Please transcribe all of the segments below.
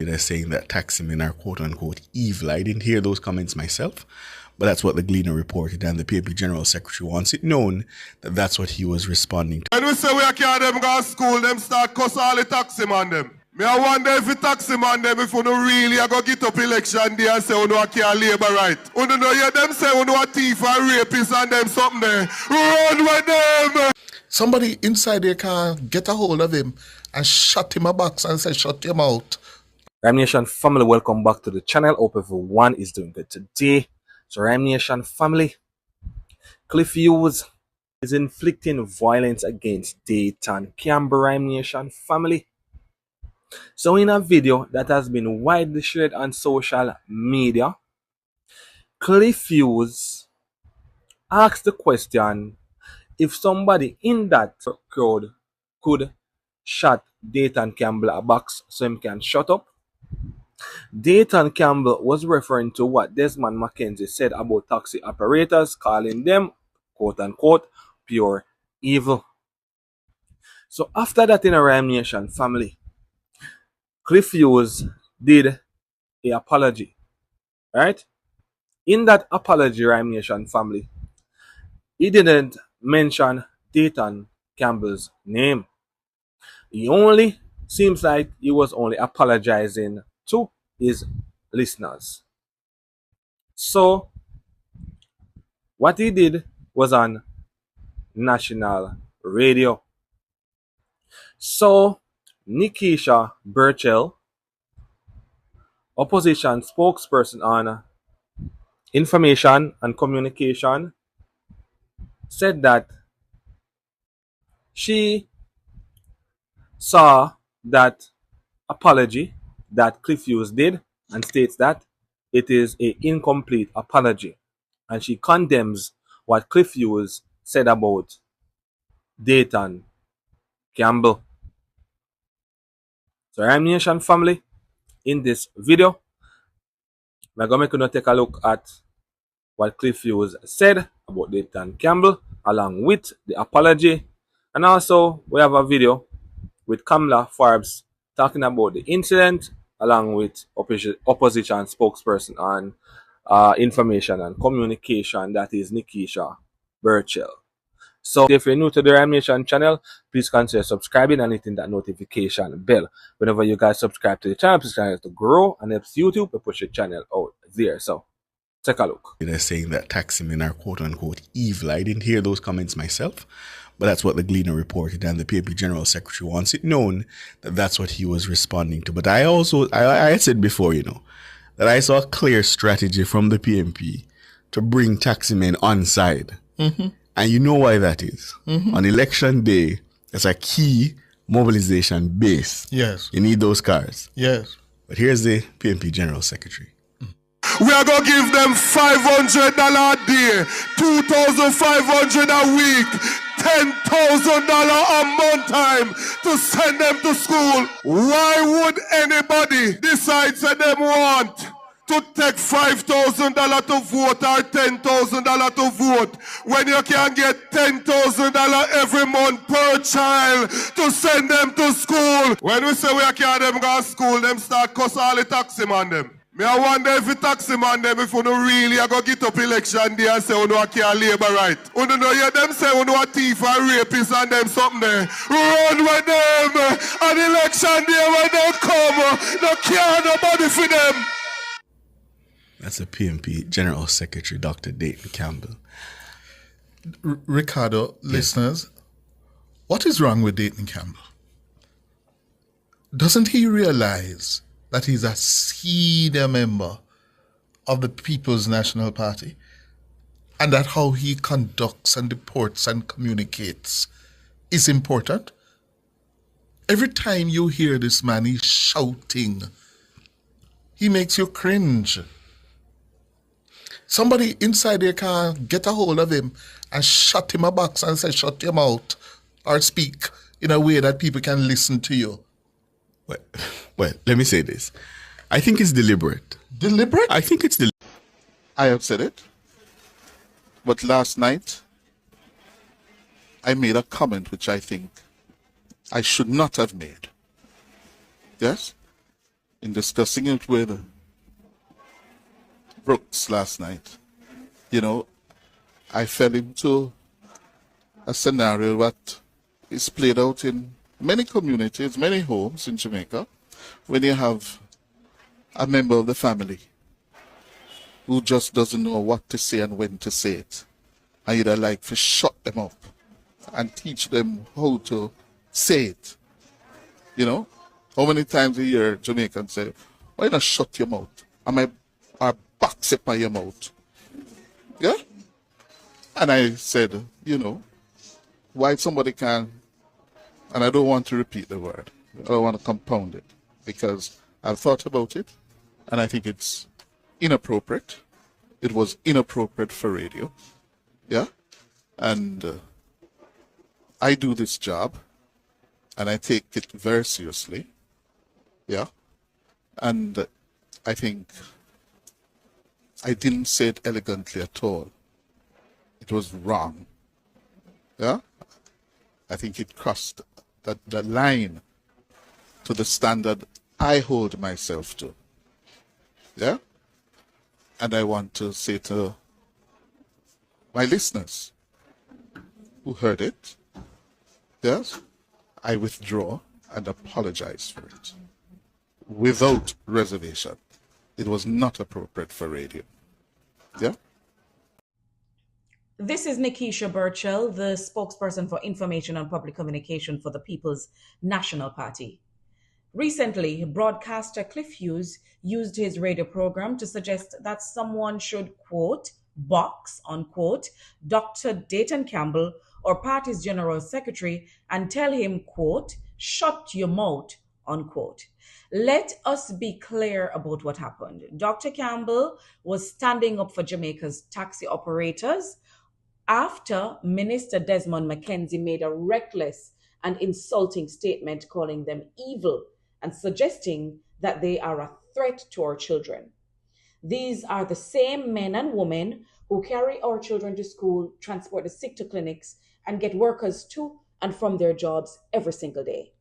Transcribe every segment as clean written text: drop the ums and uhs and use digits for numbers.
They're saying that taximen are quote-unquote evil. I didn't hear those comments myself, but that's what the Gleaner reported, and the PNP General Secretary wants it known that that's what he was responding to. When we say we can't them go to school, them start cuss all the taxi man them. Me I wonder if the taxi man them, if you no really go get up election day and say you no can't labor right. You know hear them say you no a thief and rapist and them something there. Run with them! Somebody inside their car get a hold of him and shut him a box and say shut him out. Rhyme Nation family, welcome back to the channel. Hope everyone is doing good today. So Rhyme Nation family, Hughes is inflicting violence against Dayton, Campbell. Rhyme Nation family. So in a video that has been widely shared on social media, Hughes asked the question if somebody in that crowd could shot Dayton Campbell a box so him can shut up. Dayton Campbell was referring to what Desmond McKenzie said about taxi operators, calling them quote-unquote pure evil. So after that, in a Rhyme Nation family, Hughes did an apology, right? In that apology, Rhyme Nation family, he didn't mention Dayton Campbell's name. He only seems like he was only apologizing to his listeners. So what he did was on national radio. So Nikisha Burchell, opposition spokesperson on information and communication, said that she saw that apology that Hughes did and states that it is an incomplete apology, and she condemns what Hughes said about Dayton Campbell. So Rhyme Nation family, in this video, we're going to take a look at what Hughes said about Dayton Campbell along with the apology, and also we have a video with Kamala Forbes talking about the incident along with opposition spokesperson on information and communication, that is Nikisha Burchell. So if you're new to the Rhyme Nation channel, please consider subscribing and hitting that notification bell. Whenever you guys subscribe to the channel, please channel to grow and helps YouTube to push the channel out there. So take a look. They're saying that taximen are quote-unquote evil. I didn't hear those comments myself, but that's what the Gleaner reported, and the PNP General Secretary wants it known that that's what he was responding to. But I said before, that I saw a clear strategy from the PNP to bring taximen on side. And you know why that is. On election day, it's a key mobilization base. Yes. You need those cars. Yes. But here's the PNP General Secretary. We are going to give them $500 a day, $2,500 a week, $10,000 a month time to send them to school. Why would anybody decide that they want to take $5,000 to vote or $10,000 to vote when you can get $10,000 every month per child to send them to school? When we say we can't them go to school, them start cuss all the taxi man them. Me I wonder if the taxi man them, if you no really go get up election day and say you no can't labor right. You know hear them say you no a thief and rapist and them something there. Run with them! And election day when they come, no care nobody for them. That's the PNP General Secretary, Dr. Dayton Campbell. Ricardo, listeners, what is wrong with Dayton Campbell? Doesn't he realize that he's a senior member of the People's National Party, and that how he conducts and reports and communicates is important? Every time you hear this man, he's shouting. He makes you cringe. Somebody inside their car get a hold of him and shut him a box and say shut him out, or speak in a way that people can listen to you. Well, let me say this. I think it's deliberate. Deliberate? I think it's deliberate. I have said it. But last night, I made a comment which I think I should not have made. Yes? in discussing it with Brooks last night, I fell into a scenario that is played out in many communities, many homes in Jamaica, when you have a member of the family who just doesn't know what to say and when to say it. And you'd like to shut them up and teach them how to say it. How many times a year Jamaicans say, why not shut your mouth? Our backs up by your mouth. Yeah? And I said, why somebody can, and I don't want to repeat the word, I don't want to compound it, because I've thought about it, and I think it's inappropriate. It was inappropriate for radio. Yeah? And I do this job, and I take it very seriously. Yeah? And I think I didn't say it elegantly at all. It was wrong. Yeah? I think it crossed the line to the standard I hold myself to. Yeah? And I want to say to my listeners who heard it, yes, I withdraw and apologize for it. Without reservation. It was not appropriate for radio. Yeah? This is Nikisha Burchell, the spokesperson for Information and Public Communication for the People's National Party. Recently, broadcaster Cliff Hughes used his radio program to suggest that someone should, quote, box, unquote, Dr. Dayton Campbell or party's general secretary and tell him, quote, shut your mouth, unquote. Let us be clear about what happened. Dr. Campbell was standing up for Jamaica's taxi operators after Minister Desmond McKenzie made a reckless and insulting statement calling them evil and suggesting that they are a threat to our children. These are the same men and women who carry our children to school, transport the sick to clinics, and get workers to and from their jobs every single day.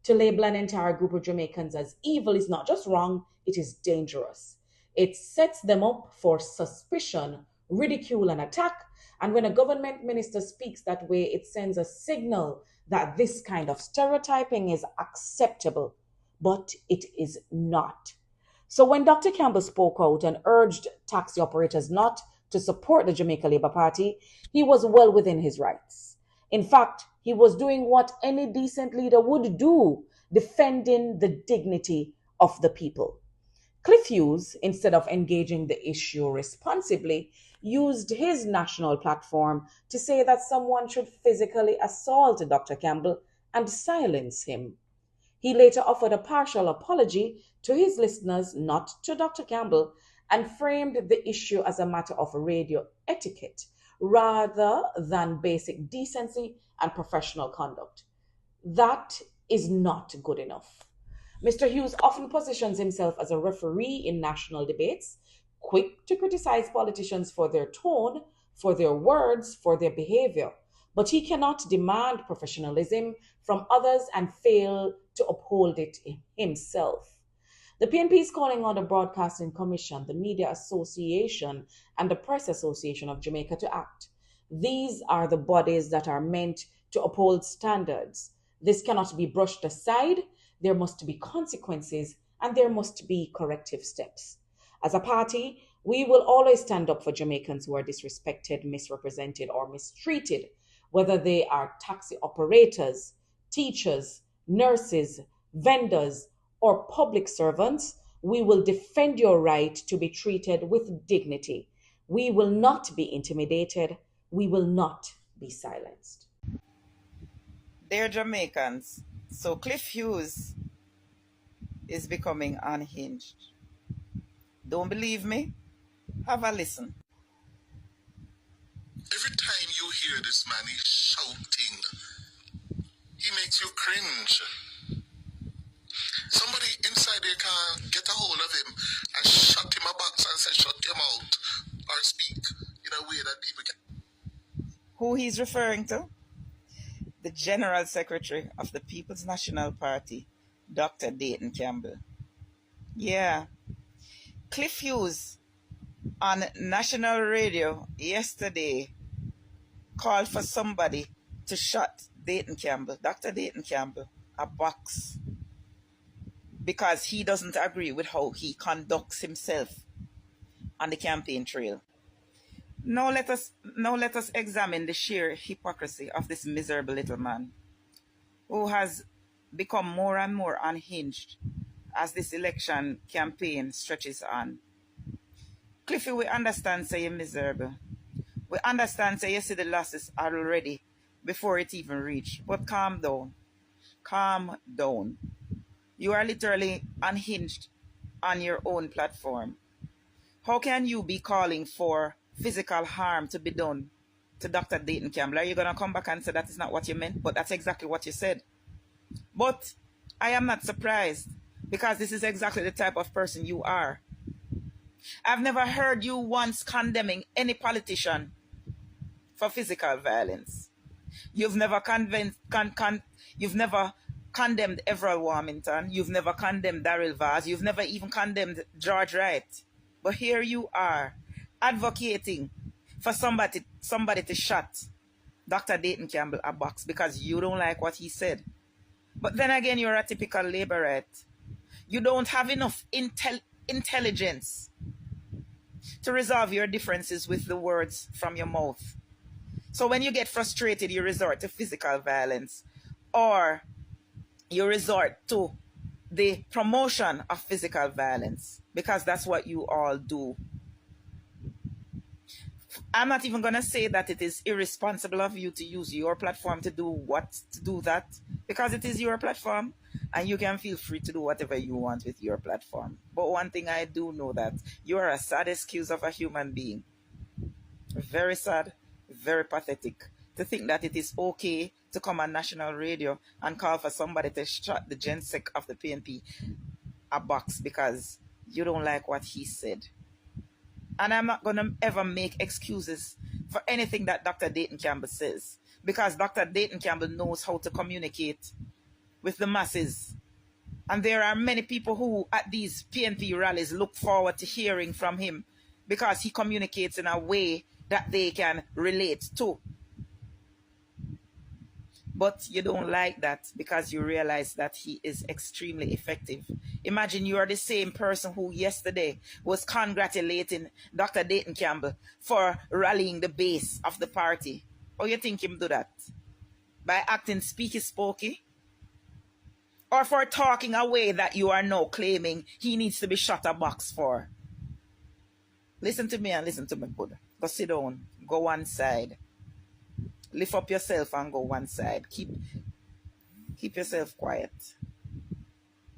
To label an entire group of Jamaicans as evil is not just wrong, it is dangerous. It sets them up for suspicion, ridicule, and attack. And when a government minister speaks that way, it sends a signal that this kind of stereotyping is acceptable, but it is not. So when Dr. Campbell spoke out and urged taxi operators not to support the Jamaica Labour Party, he was well within his rights. In fact, he was doing what any decent leader would do, defending the dignity of the people. Cliff Hughes, instead of engaging the issue responsibly, used his national platform to say that someone should physically assault Dr. Campbell and silence him. He later offered a partial apology to his listeners, not to Dr. Campbell, and framed the issue as a matter of radio etiquette rather than basic decency and professional conduct. That is not good enough. Mr. Hughes often positions himself as a referee in national debates, quick to criticize politicians for their tone, for their words, for their behavior. But he cannot demand professionalism from others and fail to uphold it himself. The PNP is calling on the Broadcasting Commission, the Media Association, and the Press Association of Jamaica to act. These are the bodies that are meant to uphold standards. This cannot be brushed aside. There must be consequences and there must be corrective steps. As a party, we will always stand up for Jamaicans who are disrespected, misrepresented, or mistreated, whether they are taxi operators, teachers, nurses, vendors, or public servants. We will defend your right to be treated with dignity. We will not be intimidated. We will not be silenced. They're Jamaicans, so Cliff Hughes is becoming unhinged. Don't believe me? Have a listen. Every time you hear this man, he's shouting. He makes you cringe. Somebody inside there can get a hold of him and shut him a box and say, shut your mouth, or speak in a way that people can. Who he's referring to? The General Secretary of the People's National Party, Dr. Dayton Campbell. Yeah. Cliff Hughes on national radio yesterday called for somebody to shut Dayton Campbell, Dr. Dayton Campbell, a box because he doesn't agree with how he conducts himself on the campaign trail. Now let us examine the sheer hypocrisy of this miserable little man who has become more and more unhinged as this election campaign stretches on. Cliffy, we understand say you're miserable. We understand say you see the losses are already before it even reached. But calm down. Calm down. You are literally unhinged on your own platform. How can you be calling for physical harm to be done to Dr. Dayton Campbell? Are you going to come back and say that is not what you meant? But that's exactly what you said. But I am not surprised because this is exactly the type of person you are. I've never heard you once condemning any politician for physical violence. You've never you've never condemned Everett Warmington. You've never condemned Daryl Vaz. You've never even condemned George Wright. But here you are, advocating for somebody to shut Dr. Dayton Campbell a box because you don't like what he said. But then again, you're a typical laborite. You don't have enough intelligence to resolve your differences with the words from your mouth. So when you get frustrated, you resort to physical violence or you resort to the promotion of physical violence because that's what you all do. I'm not even going to say that it is irresponsible of you to use your platform to do that because it is your platform and you can feel free to do whatever you want with your platform. But one thing I do know that you are a sad excuse of a human being. Very sad, very pathetic to think that it is okay to come on national radio and call for somebody to shut the GenSec of the PNP a box because you don't like what he said. And I'm not going to ever make excuses for anything that Dr. Dayton Campbell says because Dr. Dayton Campbell knows how to communicate with the masses. And there are many people who at these PNP rallies look forward to hearing from him because he communicates in a way that they can relate to. But you don't like that because you realize that he is extremely effective. Imagine you are the same person who yesterday was congratulating Dr. Dayton Campbell for rallying the base of the party. How you think him do that? By acting speaky spokey? Or for talking a way that you are now claiming he needs to be shot a box for? Listen to me and listen to me good. Go sit down. Go one side. Lift up yourself and go one side. Keep yourself quiet.